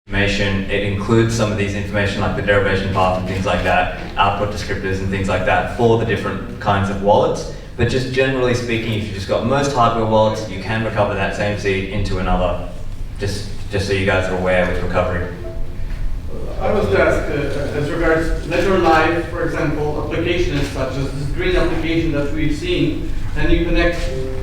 information. It includes some of these information like the derivation path and things like that, output descriptors and things like that for the different kinds of wallets. But just generally speaking, if you've just got most hardware wallets, you can recover that same seed into another, just so you guys are aware with recovery. I was to ask, as regards Ledger Live, for example, applications such as this green application that we've seen, and you connect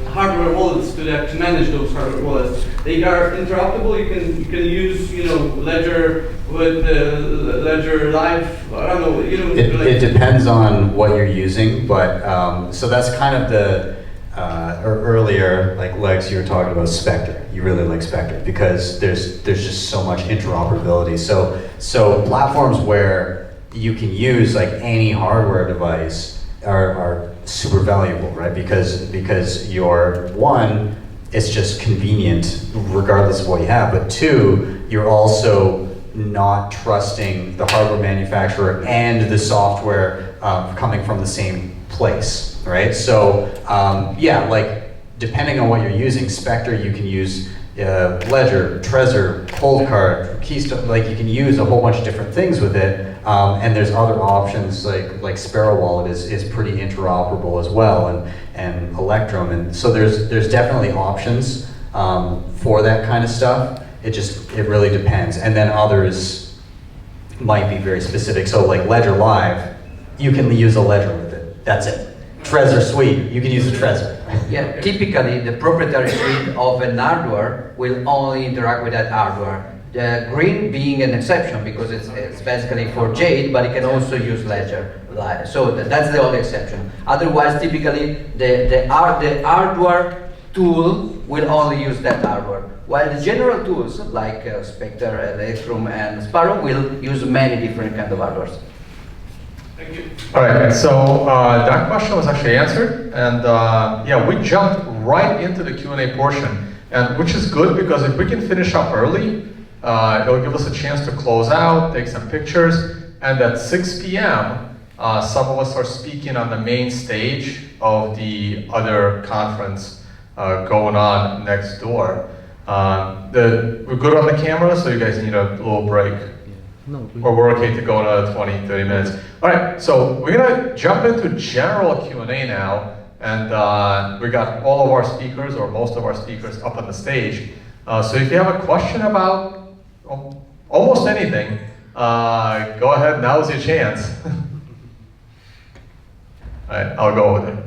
hardware wallets to that to manage those hardware wallets. They are interoperable. You can use Ledger with Ledger Live. I don't know. It depends on what you're using, but so that's kind of the earlier, like Lex, you were talking about Spectre. You really like Spectre because there's just so much interoperability. So platforms where you can use like any hardware device are super valuable, right? Because you're, one, it's just convenient regardless of what you have, but two, you're also not trusting the hardware manufacturer and the software coming from the same place, right? So yeah, like depending on what you're using, Spectre, you can use Ledger, Trezor, Coldcard, Keystone, like you can use a whole bunch of different things with it. And there's other options like Sparrow Wallet is pretty interoperable as well, and Electrum, and so there's definitely options for that kind of stuff. It really depends, and then others might be very specific. So like Ledger Live, you can use a Ledger with it. That's it. Trezor Suite, you can use a Trezor. Yeah, typically the proprietary suite of an hardware will only interact with that hardware. The green being an exception because it's basically for Jade, but it can also use Ledger Live. So that's the only exception. Otherwise, typically the hardware tool will only use that hardware, while the general tools like Spectre, Electrum, and Sparrow will use many different kind of hardwares. Thank you. All right, so that question was actually answered, and yeah, we jumped right into the Q&A portion, and which is good because if we can finish up early, it'll give us a chance to close out, take some pictures, and at 6 p.m., some of us are speaking on the main stage of the other conference going on next door. We're good on the camera, so you guys need a little break. No, Or we're okay to go another 20, 30 minutes. All right, so we're gonna jump into general Q&A now, and we got all of our speakers, or most of our speakers, up on the stage. So if you have a question about almost anything, go ahead, now's your chance. All right, I'll go with it.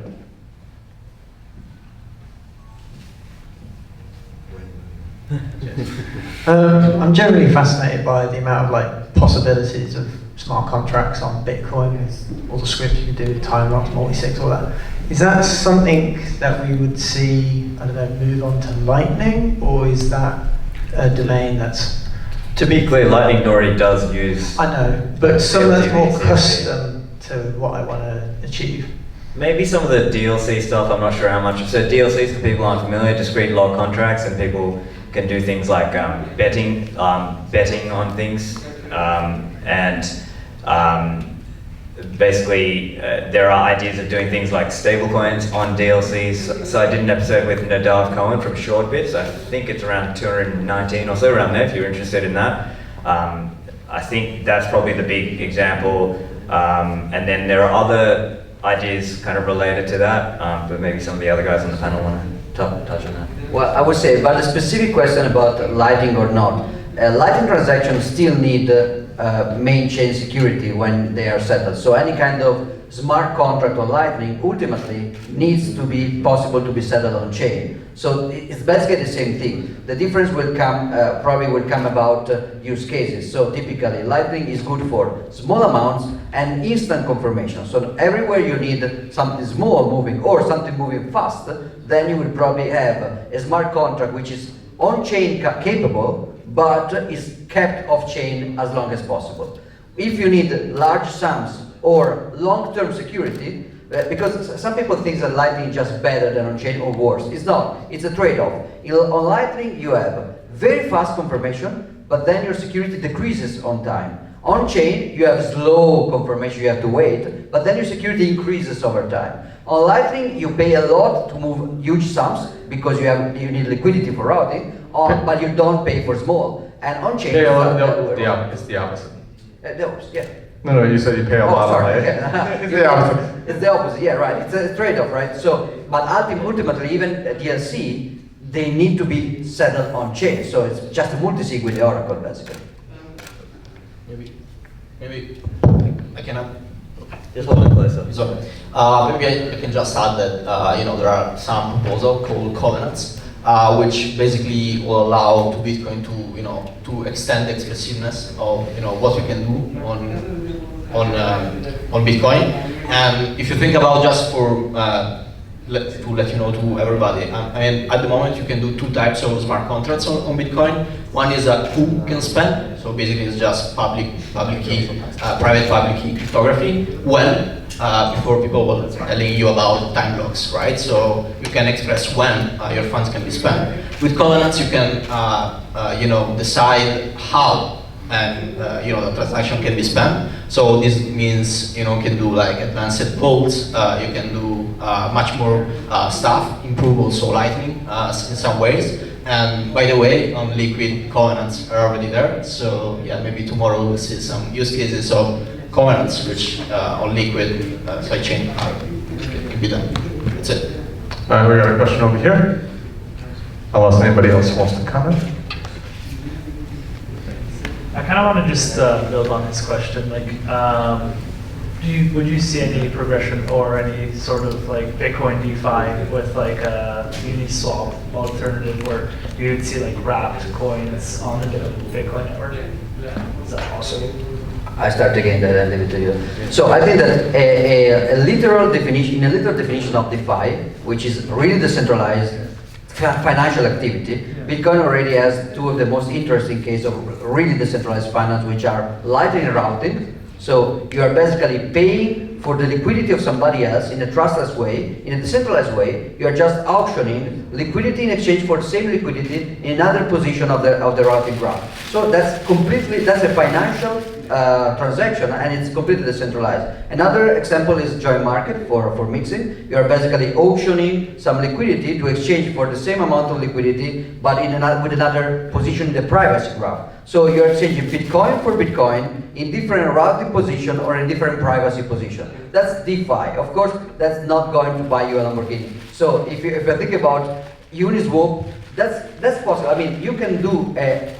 I'm generally fascinated by the amount of possibilities of smart contracts on Bitcoin, with all the scripts you can do, time lock, multi-sig, all that. Is that something that we would see, I don't know, move on to Lightning, or is that a domain that's... To be clear, Lightning already does use... I know, but some that's more CLTV. custom to what I want to achieve. Maybe some of the DLC stuff, I'm not sure how much. So DLCs, for people who aren't familiar, discrete log contracts, and people can do things like betting on things, basically there are ideas of doing things like stablecoins on DLCs. So I did an episode with Nadav Cohen from Shortbits. I think it's around 219 or so, around there, if you're interested in that. I think that's probably the big example. And then there are other ideas kind of related to that, but maybe some of the other guys on the panel want to touch on that. Well, I would say, but a specific question about Lightning or not. Lightning transactions still need main chain security when they are settled. So any kind of smart contract on Lightning ultimately needs to be possible to be settled on chain. So it's basically the same thing. The difference will come, probably will come about use cases. So typically Lightning is good for small amounts and instant confirmation. So everywhere you need something small moving or something moving fast, then you will probably have a smart contract which is on-chain capable, but is kept off-chain as long as possible. If you need large sums or long-term security, because some people think that Lightning is just better than on-chain or worse. It's not. It's a trade-off. On Lightning, you have very fast confirmation, but then your security decreases on time. On-chain, you have slow confirmation, you have to wait, but then your security increases over time. On Lightning, you pay a lot to move huge sums because you need liquidity for routing, but you don't pay for small. and on-chain. It's the opposite. The opposite, yeah. No, you said you pay a Oh, lot sorry. on it. Okay. It's the opposite. It's the opposite, yeah, right. It's a trade-off, right? So, but ultimately, even DLC, they need to be settled on chain. So it's just a multi-sig with the Oracle, basically. Maybe I can. Just hold it closer. So, maybe I can just add that there are some proposals called covenants, which basically will allow to Bitcoin to extend the expressiveness of what you can do on Bitcoin. And if you think about just for to let you know to everybody, I mean at the moment you can do two types of smart contracts on Bitcoin. One is a who can spend, so basically it's just public key, private public key cryptography. When before people were telling you about time blocks, right? So you can express when your funds can be spent. With covenants, you can decide how and the transaction can be spent. So this means you can do like advanced polls. You can do much more stuff. Improve also Lightning in some ways. And by the way, on Liquid, covenants are already there. So yeah, maybe tomorrow we'll see some use cases of covenants which on Liquid sidechain can be done. That's it. We got a question over here. Unless anybody else wants to comment. I kind of want to just build on this question. Like, would you see any progression or any sort of like Bitcoin DeFi with like a Uniswap alternative where you would see like wrapped coins on the Bitcoin network? Is that possible? I start again, then I leave it to you. So I think that a literal definition of DeFi, which is really decentralized financial activity, Bitcoin already has two of the most interesting cases of really decentralized finance, which are Lightning routing. So you are basically paying for the liquidity of somebody else in a trustless way, in a decentralized way. You are just auctioning liquidity in exchange for the same liquidity in another position of the routing graph. So that's a financial transaction, and it's completely decentralized. Another example is Join Market for mixing. You are basically auctioning some liquidity to exchange for the same amount of liquidity, but with another position in the privacy graph. So you're exchanging Bitcoin for Bitcoin in different routing position or in different privacy position. That's DeFi. Of course, that's not going to buy you a Lamborghini. So if you think about Uniswap, that's possible. I mean, you can do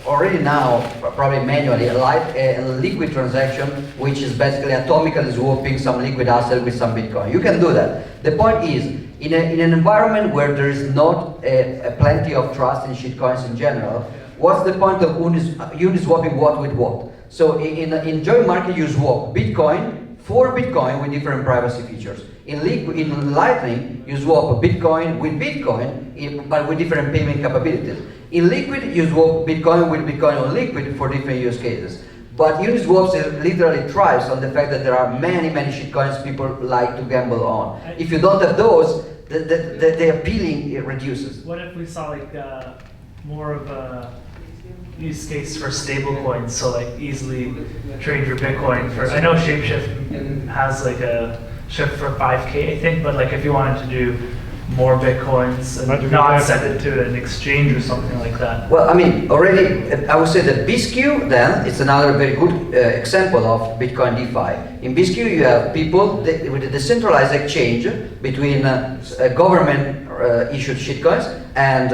already now, probably manually, a liquid transaction, which is basically atomically swapping some liquid asset with some Bitcoin. You can do that. The point is, in an environment where there is not plenty of trust in shitcoins in general, what's the point of uniswapping what with what? So in Join Market, you swap Bitcoin for Bitcoin with different privacy features. In Lightning, you swap Bitcoin with Bitcoin, but with different payment capabilities. In Liquid, you swap Bitcoin with Bitcoin on Liquid for different use cases. But Uniswap literally thrives on the fact that there are many shitcoins people like to gamble on. If you don't have those, the appealing reduces. What if we saw like more of a use case for stable coins, so like easily trade your Bitcoin for, I know Shapeshift has like a shift for 5K, I think, but like if you wanted to do more Bitcoins and not send it to an exchange or something like that. Well, I mean, already, I would say that BISQ then, it's another very good example of Bitcoin DeFi. In BISQ, you have people with a decentralized exchange between government issued shitcoins and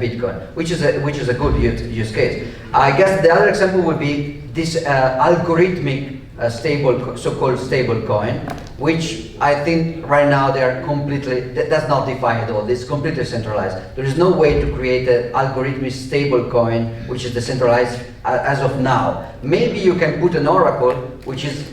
Bitcoin, which is a good use case. I guess the other example would be this algorithmic so-called stable coin, which I think right now they are completely, that's not DeFi at all, it's completely centralized. There is no way to create an algorithmic stable coin which is decentralized as of now. Maybe you can put an oracle which is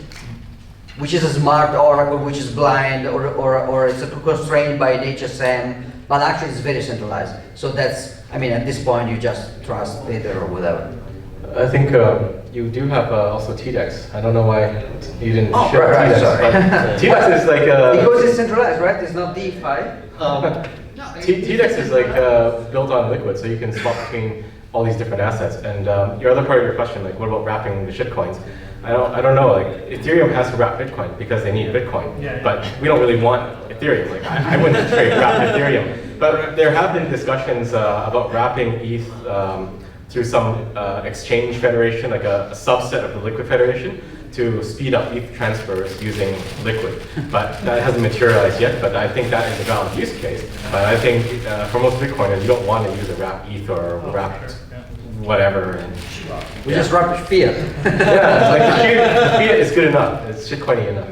a smart oracle, which is blind or it's constrained by an HSM, but actually it's very centralized. So that's, I mean, at this point you just trust Tether or whatever. I think you do have also TDEX. I don't know why you didn't ship right, TDEX. sorry. But TDEX is like because it's centralized, right? It's not DeFi. TDEX is like built on Liquid, so you can swap between all these different assets. And your other part of your question, like what about wrapping the shitcoins? I don't know. Like Ethereum has to wrap Bitcoin because they need Bitcoin, but we don't really want Ethereum. Like I wouldn't trade wrap Ethereum. But there have been discussions about wrapping ETH through some exchange federation, like a subset of the Liquid Federation, to speed up ETH transfers using Liquid. But that hasn't materialized yet, but I think that is a valid use case. But I think for most Bitcoiners, you don't want to use a wrapped ETH or wrapped whatever. And, We just wrap fiat. yeah, it's like the fiat is good enough. It's shitcoiny enough.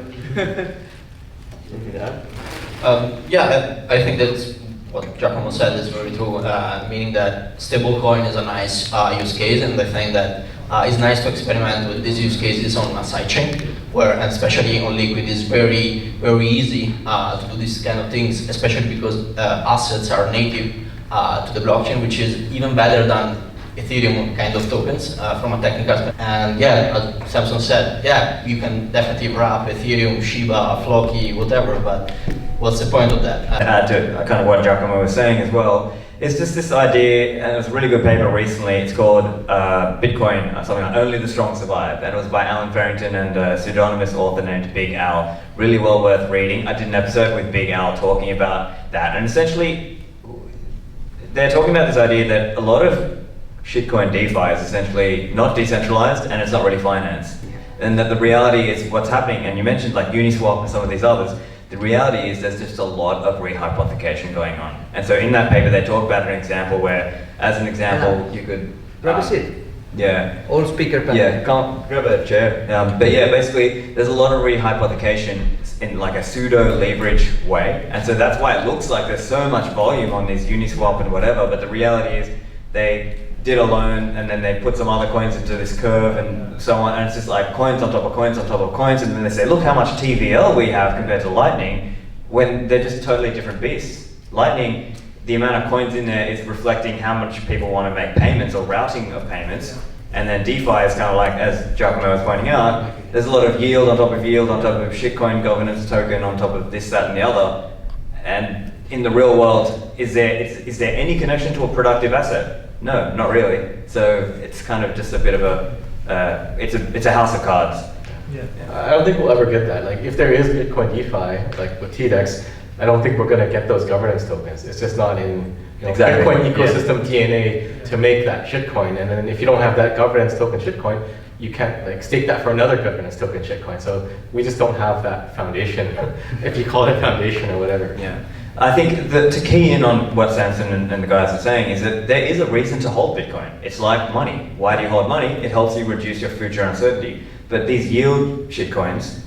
Anything to add? Yeah, I think that's what Giacomo said is very true, meaning that stablecoin is a nice use case, and I think that it's nice to experiment with these use cases on a sidechain, where, and especially on Liquid, is very, very easy to do these kind of things, especially because assets are native to the blockchain, which is even better than Ethereum kind of tokens from a technical perspective. And yeah, as Samson said, yeah, you can definitely wrap Ethereum, Shiba, Floki, whatever, but what's the point of that? Add to kind of what Giacomo was saying as well, it's just this idea, and it was a really good paper recently, it's called Bitcoin, something like Only the Strong Survive, and it was by Alan Farrington and a pseudonymous author named Big Al. Really well worth reading. I did an episode with Big Al talking about that, and essentially they're talking about this idea that a lot of shitcoin DeFi is essentially not decentralized and it's not really financed. And that the reality is what's happening, and you mentioned like Uniswap and some of these others, the reality is there's just a lot of rehypothecation going on. And so in that paper they talk about an example where, as an example, you could... Grab a seat. Yeah. All speaker panel. Yeah, can't grab a chair. But yeah, basically there's a lot of rehypothecation in like a pseudo leverage way. And so that's why it looks like there's so much volume on these Uniswap and whatever, but the reality is they did a loan and then they put some other coins into this curve and so on, and it's just like coins on top of coins on top of coins, and then they say, look how much TVL we have compared to Lightning, when they're just totally different beasts. Lightning, the amount of coins in there is reflecting how much people want to make payments or routing of payments, and then DeFi is kind of like, as Giacomo was pointing out, there's a lot of yield on top of yield on top of shitcoin governance token on top of this, that, and the other, and in the real world, is there any connection to a productive asset? No, not really. So it's kind of just a bit of a, it's a house of cards. Yeah. I don't think we'll ever get that. Like, if there is Bitcoin DeFi, like with TDEX, I don't think we're going to get those governance tokens. It's just not in Exactly. Bitcoin ecosystem DNA to make that shitcoin. And then if you don't have that governance token shitcoin, you can't like stake that for another governance token shitcoin. So we just don't have that foundation, if you call it foundation or whatever. Yeah. I think that to key in on what Samson and the guys are saying is that there is a reason to hold Bitcoin. It's like money. Why do you hold money? It helps you reduce your future uncertainty. But these yield shitcoins,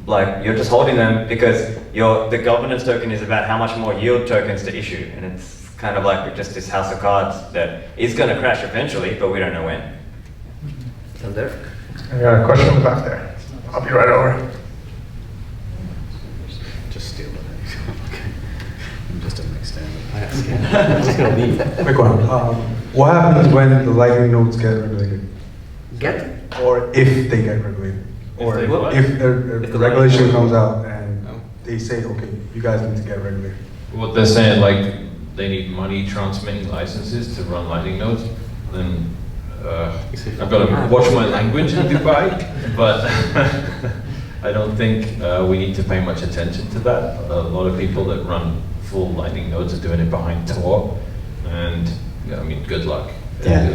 like you're just holding them because the governance token is about how much more yield tokens to issue. And it's kind of like just this house of cards that is going to crash eventually, but we don't know when. And there. I got a question in the back there. I'll be right over. Just steal it. Okay. I'm just an extend. I'm just going to leave. Quick one. What happens when the Lightning nodes get regulated? Get? Or if they get regulated? Or they what? if If the the regulation Lightning- comes out and they say, okay, you guys need to get regulated. What they're saying, like, they need money transmitting licenses to run Lightning nodes, then I've got to watch my language in Dubai, but I don't think we need to pay much attention to that. A lot of people that run full Lightning nodes are doing it behind Tor, and yeah, I mean, good luck. Yeah.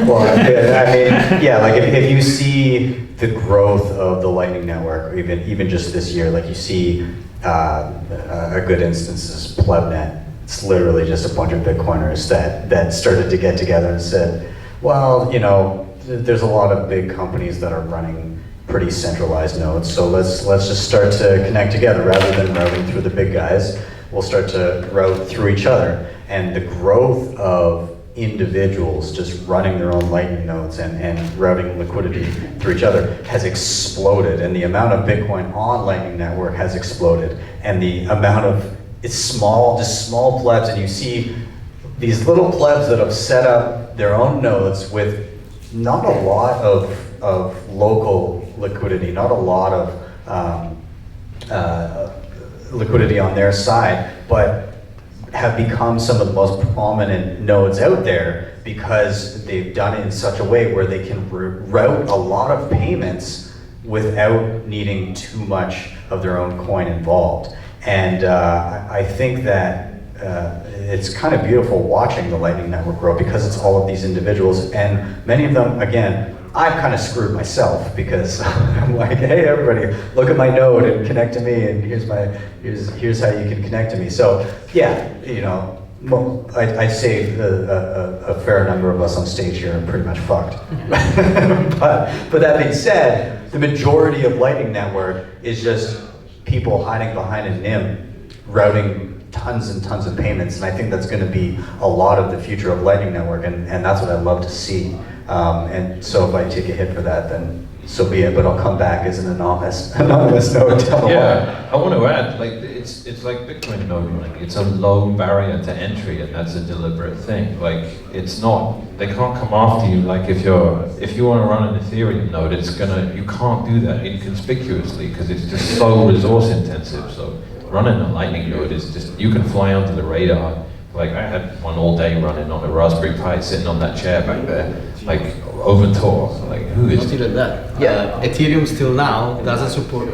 Well, I mean, yeah, like if you see the growth of the Lightning Network, even just this year, like you see a good instance is Plebnet. It's literally just a bunch of Bitcoiners that started to get together and said, well, you know, there's a lot of big companies that are running pretty centralized nodes, so let's just start to connect together rather than routing through the big guys. We'll start to route through each other, and the growth of individuals just running their own Lightning nodes and routing liquidity through each other has exploded, and the amount of Bitcoin on Lightning Network has exploded, and the amount of just small plebs, and you see these little plebs that have set up their own nodes with not a lot of local liquidity, not a lot of liquidity on their side, but have become some of the most prominent nodes out there because they've done it in such a way where they can route a lot of payments without needing too much of their own coin involved. And I think that it's kind of beautiful watching the Lightning Network grow because it's all of these individuals, and many of them, again, I've kind of screwed myself because I'm like, hey, everybody, look at my node and connect to me, and here's how you can connect to me. So yeah, you know, well, I'd say a fair number of us on stage here are pretty much fucked. but that being said, the majority of Lightning Network is just people hiding behind a NIM, routing tons and tons of payments, and I think that's going to be a lot of the future of Lightning Network, and that's what I'd love to see. And so if I take a hit for that, then so be it, but I'll come back as an anonymous node down the line. Yeah, I want to add, like, it's like Bitcoin node running. It's a low barrier to entry, and that's a deliberate thing. Like, it's not, they can't come after you. Like, if you want to run an Ethereum node, you can't do that inconspicuously because it's just so resource intensive. So running a Lightning node is just, you can fly under the radar. Like, I had one all day running on a Raspberry Pi, sitting on that chair back there, like, over Tor. Like, who is Not even that. Yeah, Ethereum still now doesn't support.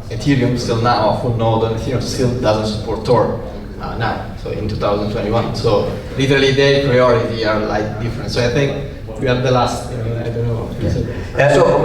Ethereum still now, full node on Ethereum still doesn't support Tor now. So in 2021. So literally their priority are like different. So I think we are the last. I don't know.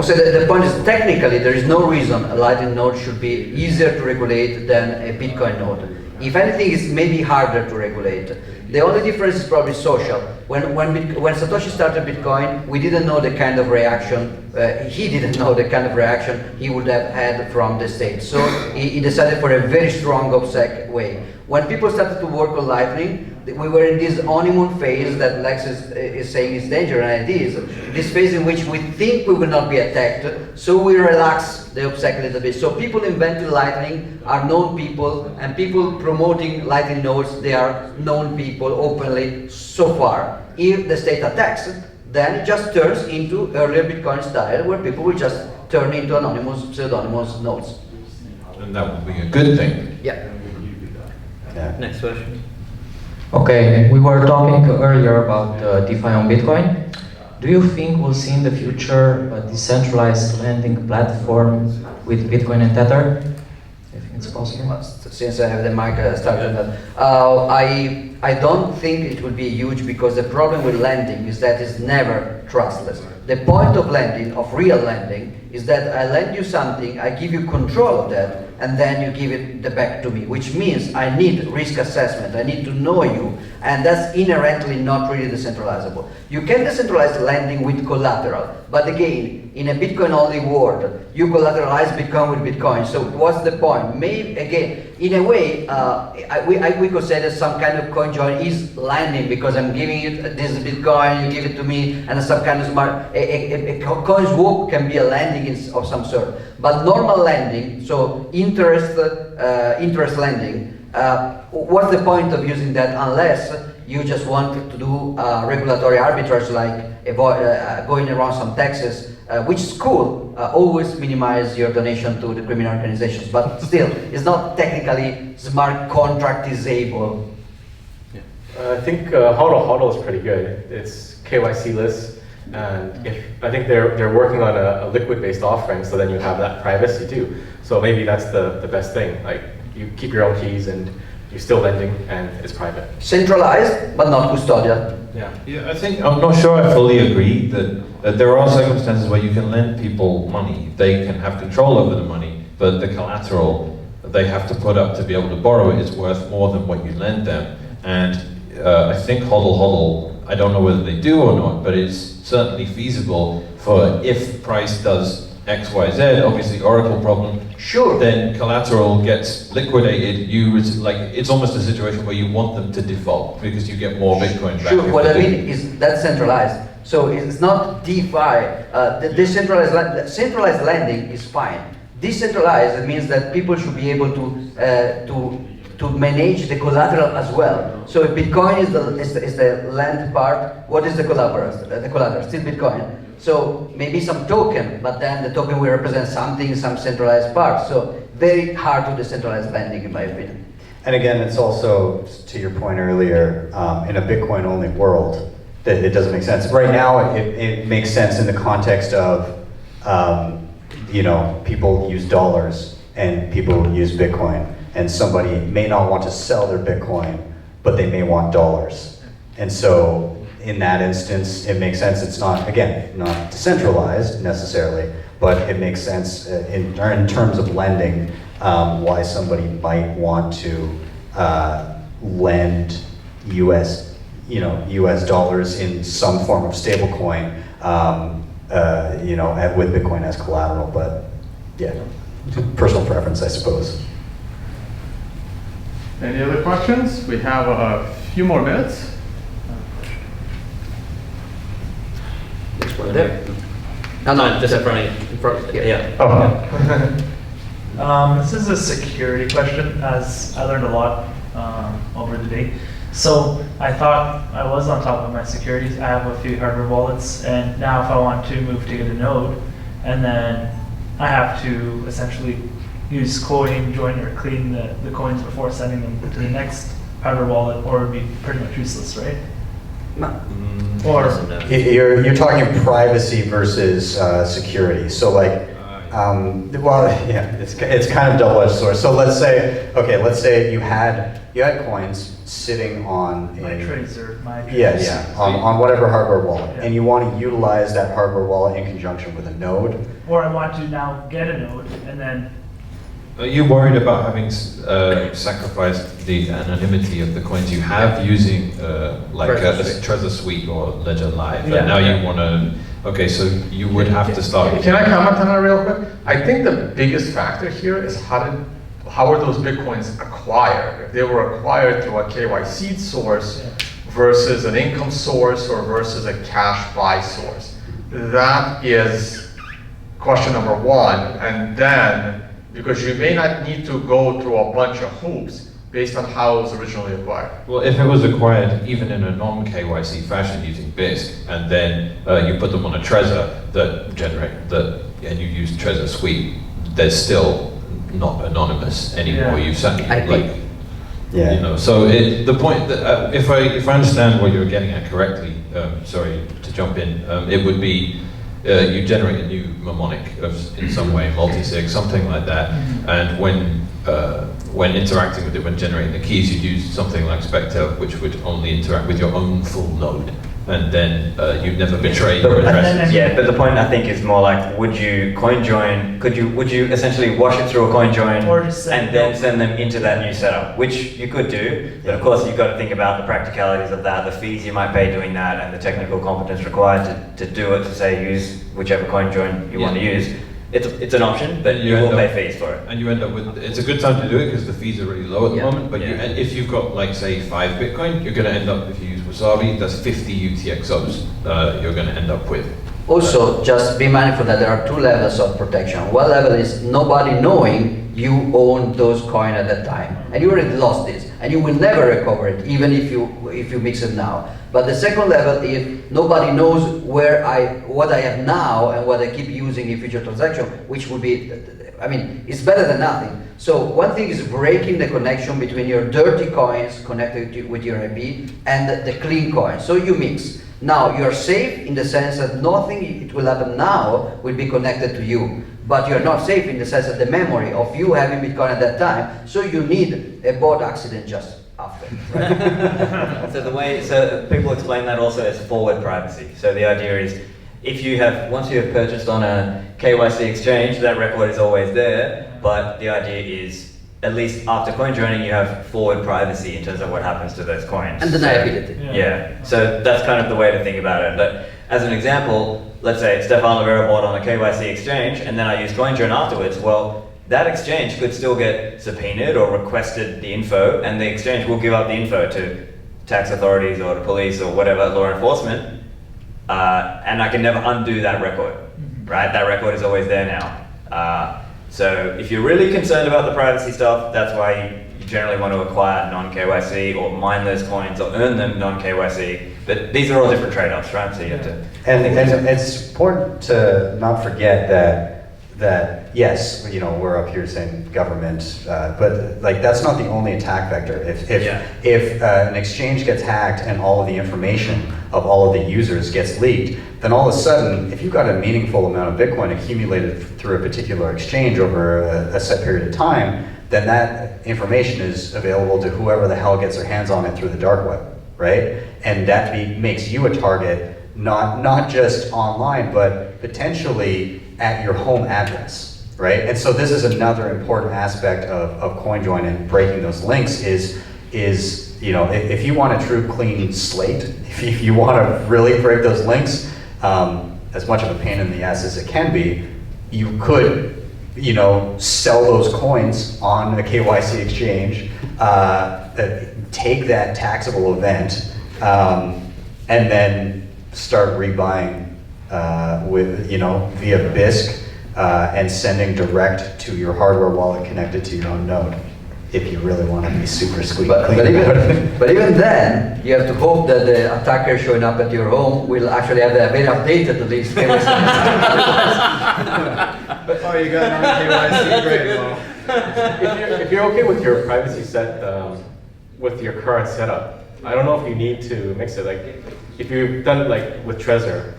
So the point is, technically, there is no reason a Lightning node should be easier to regulate than a Bitcoin node. If anything, it's maybe harder to regulate. The only difference is probably social. When Satoshi started Bitcoin, we didn't know the kind of reaction, he didn't know the kind of reaction he would have had from the state. So he decided for a very strong OPSEC way. When people started to work on Lightning, we were in this honeymoon phase that Lex is saying is dangerous, and it is. This phase in which we think we will not be attacked, so we relax the OPSEC a little bit. So people inventing Lightning are known people, and people promoting Lightning nodes, they are known people openly so far. If the state attacks, then it just turns into earlier Bitcoin style, where people will just turn into anonymous, pseudonymous nodes. And that would be a good thing. Yeah. Next question. Okay, we were talking earlier about DeFi on Bitcoin. Do you think we'll see in the future a decentralized lending platform with Bitcoin and Tether? Do you think it's possible? Since I have the mic started on that, I don't think it will be huge, because the problem with lending is that it's never trustless. The point of lending, of real lending, is that I lend you something, I give you control of that, and then you give it back to me, which means I need risk assessment, I need to know you, and that's inherently not really decentralizable. You can decentralize lending with collateral, but again, in a Bitcoin-only world, you collateralize Bitcoin with Bitcoin, so what's the point? Maybe, again, in a way, we could say that some kind of coin join is lending, because I'm giving you this Bitcoin, you give it to me, and some kind of smart, a coin swap can be a lending of some sort. But normal lending, so interest lending, what's the point of using that unless you just want to do regulatory arbitrage, like going around some taxes, which is cool, always minimize your donation to the criminal organizations, but still, it's not technically smart contractizable. I think HODL is pretty good. It's KYC-less, and I think they're working on a liquid-based offering, so then you have that privacy too. So maybe that's the best thing. Like, you keep your own keys and you're still lending, and it's private. Centralized, but not custodial. Yeah, I'm not sure I fully agree that there are circumstances where you can lend people money. They can have control over the money, but the collateral they have to put up to be able to borrow it is worth more than what you lend them. And I think HODL, I don't know whether they do or not, but it's certainly feasible for if price does X, Y, Z, obviously Oracle problem. Sure. Then collateral gets liquidated. It's almost a situation where you want them to default because you get more Bitcoin back. Sure. What I mean is that's centralized. So it's not DeFi. The centralized lending is fine. Decentralized means that people should be able to manage the collateral as well. So if Bitcoin is the lend part, what is the collateral? The collateral still Bitcoin. So maybe some token, but then the token will represent something, some centralized part. So very hard to decentralize lending, in my opinion. And again, it's also, to your point earlier, in a Bitcoin-only world, that it doesn't make sense. Right now, it makes sense in the context of, people use dollars and people use Bitcoin, and somebody may not want to sell their Bitcoin but they may want dollars. And so in that instance, it makes sense. It's not, again, not decentralized necessarily, but it makes sense in terms of lending, why somebody might want to lend US dollars in some form of stablecoin, with Bitcoin as collateral. But yeah, personal preference, I suppose. Any other questions? We have a few more minutes. Next one there. No, just in front. Yeah. Oh. This is a security question, as I learned a lot over the day. So I thought I was on top of my security. I have a few hardware wallets, and now if I want to move to get a node, and then I have to essentially use coin join or clean the coins before sending them to the next hardware wallet, or it would be pretty much useless, right? Or You're talking privacy versus security. So like, it's kind of double-edged sword. So let's say you had coins sitting on my Tracer, on whatever hardware wallet, Yeah. and you want to utilize that hardware wallet in conjunction with a node. Or I want to now get a node, and then Are you worried about having sacrificed the anonymity of the coins you have using Trezor Suite or Ledger Live? Yeah. And now you want to, okay, so you would have to start. Can I comment on that real quick? I think the biggest factor here is how are those Bitcoins acquired? If they were acquired through a KYC source versus an income source or versus a cash buy source. That is question number one. And then, because you may not need to go through a bunch of hoops based on how it was originally acquired. Well, if it was acquired even in a non-KYC fashion using BISC, and then you put them on a Trezor and you use Trezor Suite, they're still not anonymous anymore. Yeah. You've sent Yeah. So the point that if I understand what you're getting at correctly, sorry to jump in, it would be you generate a new mnemonic in some way, multi-sig, something like that, and when interacting with it, when generating the keys, you'd use something like Spectre, which would only interact with your own full node, and then you'd never betray your addresses. Yeah, but the point I think is more like, would you coin join? Would you essentially wash it through a coin join Or just and then send them into that new setup, which you could do, but of course you've got to think about the practicalities of that, the fees you might pay doing that, and the technical competence required to do it. To say use whichever coin join you want to use. It's an option, but you will pay fees for it. And you end up with, it's a good time to do it because the fees are really low at the moment, but if you've got like say 5 Bitcoin, you're going to end up, if you use Wasabi, that's 50 UTXOs you're going to end up with. Also, just be mindful that there are 2 levels of protection. One level is nobody knowing you own those coins at that time, and you already lost this, and you will never recover it, even if you mix it now. But the second level is nobody knows what I have now and what I keep using in future transaction, which would be, I mean, it's better than nothing. So one thing is breaking the connection between your dirty coins connected with your IP and the clean coins. So you mix. Now you're safe in the sense that nothing it will happen now will be connected to you. But you're not safe in the sense of the memory of you having Bitcoin at that time. So you need a boat accident just after. Right? So people explain that also as forward privacy. So the idea is, once you have purchased on a KYC exchange, that record is always there. But the idea is, at least after coin joining, you have forward privacy in terms of what happens to those coins. And deniability. Yeah. So that's kind of the way to think about it. But as an example, let's say Stefan Rivera bought on a KYC exchange, and then I use CoinJoin afterwards. Well, that exchange could still get subpoenaed or requested the info, and the exchange will give up the info to tax authorities or to police or whatever, law enforcement, and I can never undo that record, right? That record is always there now. So if you're really concerned about the privacy stuff, that's why you generally want to acquire non-KYC or mine those coins or earn them non-KYC. But these are all different trade-offs, right? So you have to. And it's important to not forget that yes, we're up here saying government, but like that's not the only attack vector. If an exchange gets hacked and all of the information of all of the users gets leaked, then all of a sudden, if you've got a meaningful amount of Bitcoin accumulated through a particular exchange over a set period of time, then that information is available to whoever the hell gets their hands on it through the dark web, right? And that makes you a target, not just online, but potentially at your home address, right? And so this is another important aspect of CoinJoin and breaking those links is if you want a true clean slate, if you want to really break those links, as much of a pain in the ass as it can be, you could sell those coins on a KYC exchange, take that taxable event, and then start rebuying via BISC and sending direct to your hardware wallet connected to your own node, if you really want to be super squeaky clean about it. But even then, you have to hope that the attacker showing up at your home will actually have a very updated list. Oh, you got non-KYC, great. Well, if you're okay with your privacy set with your current setup, I don't know if you need to mix it. Like, if you've done it like with Trezor,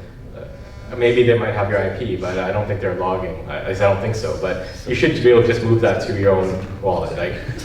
maybe they might have your IP, but I don't think they're logging. I don't think so. But you should be able to just move that to your own wallet.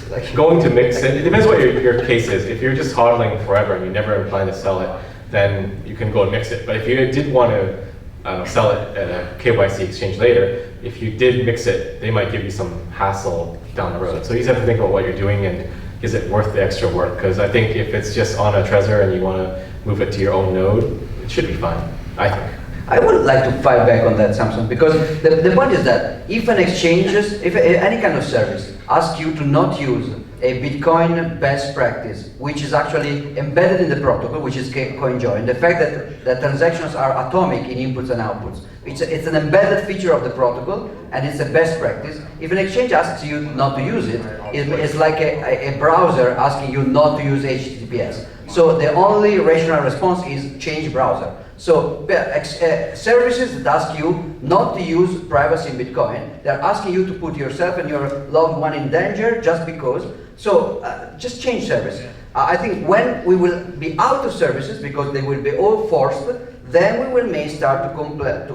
Like going to mix it depends what your case is. If you're just hodling forever and you never plan to sell it, then you can go and mix it. But if you did want to sell it at a KYC exchange later, if you did mix it, they might give you some hassle down the road. So you just have to think about what you're doing and is it worth the extra work? Because I think if it's just on a Trezor and you want to move it to your own node, it should be fine, I think. I would like to fight back on that, Samson, because the point is that if an exchange, if any kind of service asks you to not use a Bitcoin best practice, which is actually embedded in the protocol, which is CoinJoin, the fact that transactions are atomic in inputs and outputs, it's an embedded feature of the protocol, and it's a best practice. If an exchange asks you not to use it, it's like a browser asking you not to use HTTPS. So the only rational response is change browser. So services that ask you not to use privacy in Bitcoin, they're asking you to put yourself and your loved one in danger just because. So just change service. I think when we will be out of services, because they will be all forced, then we may start to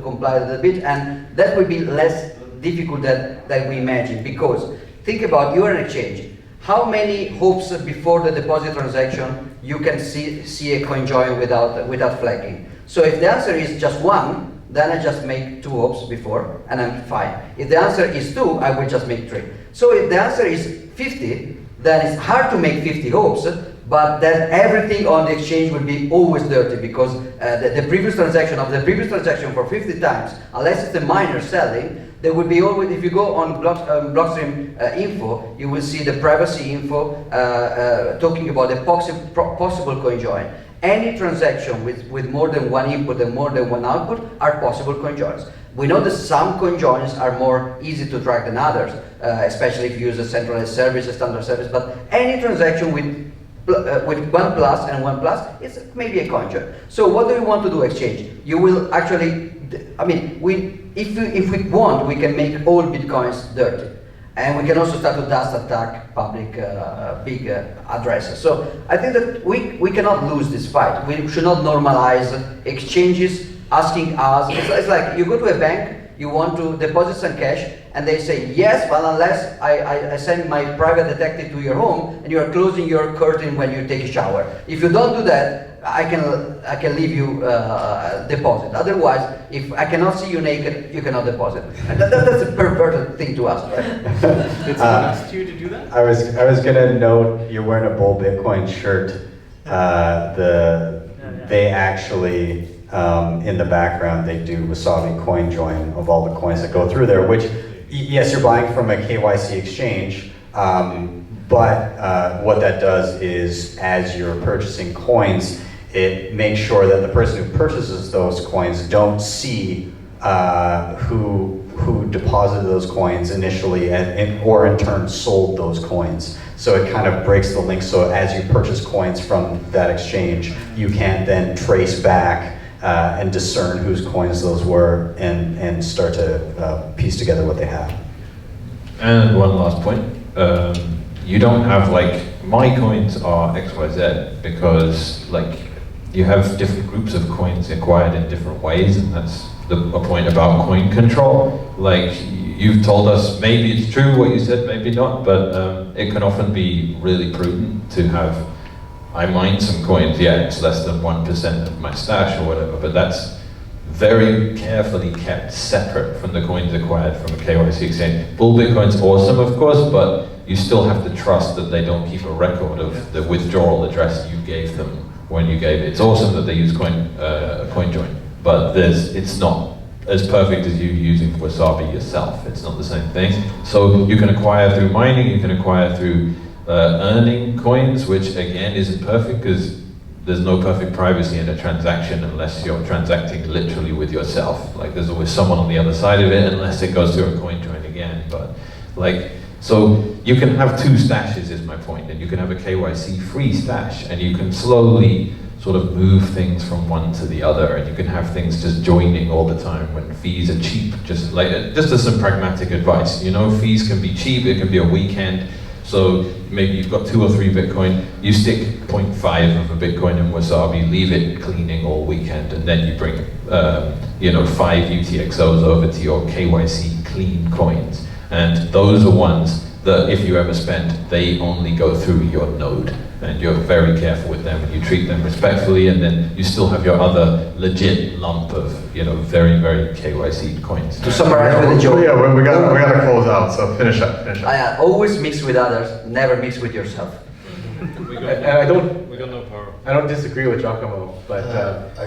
comply a little bit, and that will be less difficult than we imagine. Because think about, you're an exchange. How many hopes before the deposit transaction you can see a CoinJoin without flagging? So if the answer is just one, then I just make 2 hopes before and I'm fine. If the answer is 2, I will just make 3. So if the answer is 50, then it's hard to make 50 hopes, but then everything on the exchange will be always dirty, because the previous transaction for 50 times, unless it's a miner selling, there will be always, if you go on Blockstream info, you will see the privacy info talking about the possible CoinJoin. Any transaction with more than one input and more than one output are possible CoinJoins. We know that some CoinJoins are more easy to track than others, especially if you use a centralized service, a standard service, but any transaction with 1 plus and 1 plus, it's maybe a CoinJoin. So what do we want to do, exchange? You will actually, if we want, we can make all Bitcoins dirty. And we can also start to dust attack public big addresses. So I think that we cannot lose this fight. We should not normalize exchanges asking us. It's like you go to a bank, you want to deposit some cash, and they say, yes, well, unless I send my private detective to your home and you are closing your curtain when you take a shower. If you don't do that, I can leave you deposit. Otherwise, if I cannot see you naked, you cannot deposit. And that's a perverted thing to ask, right? Did someone ask you to do that? I was gonna note you're wearing a Bull Bitcoin shirt. They actually in the background they do Wasabi CoinJoin of all the coins that go through there. Which, yes, you're buying from a KYC exchange. But what that does is, as you're purchasing coins, it makes sure that the person who purchases those coins don't see who deposited those coins initially or in turn sold those coins. So it kind of breaks the link. So as you purchase coins from that exchange, you can then trace back and discern whose coins those were and start to piece together what they have. And one last point. You don't have my coins are XYZ because you have different groups of coins acquired in different ways, and that's a point about coin control. you've told us maybe it's true what you said, maybe not, but it can often be really prudent to have, I mine some coins, yeah, it's less than 1% of my stash or whatever, but that's very carefully kept separate from the coins acquired from a KYC exchange. Bull Bitcoin's awesome, of course, but you still have to trust that they don't keep a record of the withdrawal address you gave them when you gave it. It's awesome that they use CoinJoin, but it's not as perfect as you using Wasabi yourself. It's not the same thing. So you can acquire through mining, you can acquire through earning coins, which again isn't perfect because there's no perfect privacy in a transaction unless you're transacting literally with yourself. Like there's always someone on the other side of it unless it goes through a CoinJoin again. But like, so you can have two stashes is my point, and you can have a KYC free stash and you can slowly sort of move things from one to the other, and you can have things just joining all the time when fees are cheap. Just as some pragmatic advice, you know, fees can be cheap, it can be a weekend. So maybe you've got 2 or 3 Bitcoin, you stick 0.5 of a Bitcoin in Wasabi, leave it cleaning all weekend, and then you bring, 5 UTXOs over to your KYC clean coins. And those are ones that if you ever spend, they only go through your node. And you're very careful with them and you treat them respectfully, and then you still have your other legit lump of, very, very KYC coins. To summarize with the joke. Yeah, we gotta close out, so finish up. Always mix with others, never mix with yourself. I don't disagree with Giacomo, but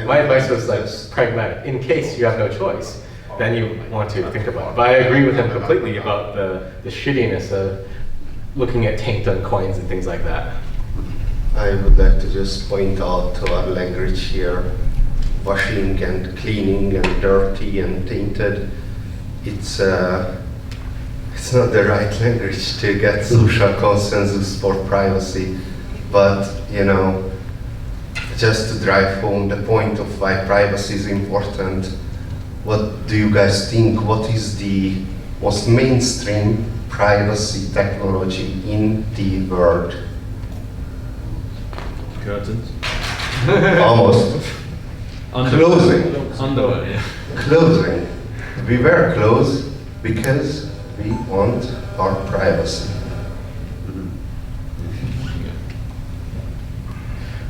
my advice was like pragmatic. In case you have no choice, then you want to think about it. But I agree with him completely about the shittiness of looking at tainted coins and things like that. I would like to just point out to our language here, washing and cleaning and dirty and tainted. It's not the right language to get social consensus for privacy, but just to drive home the point of why privacy is important. What do you guys think? What is the most mainstream privacy technology in the world? Curtains. Almost. Closing. Underwear, yeah. Closing. We wear clothes because we want our privacy.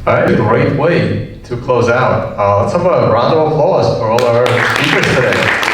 All right, great way to close out. Let's have a round of applause for all our speakers today.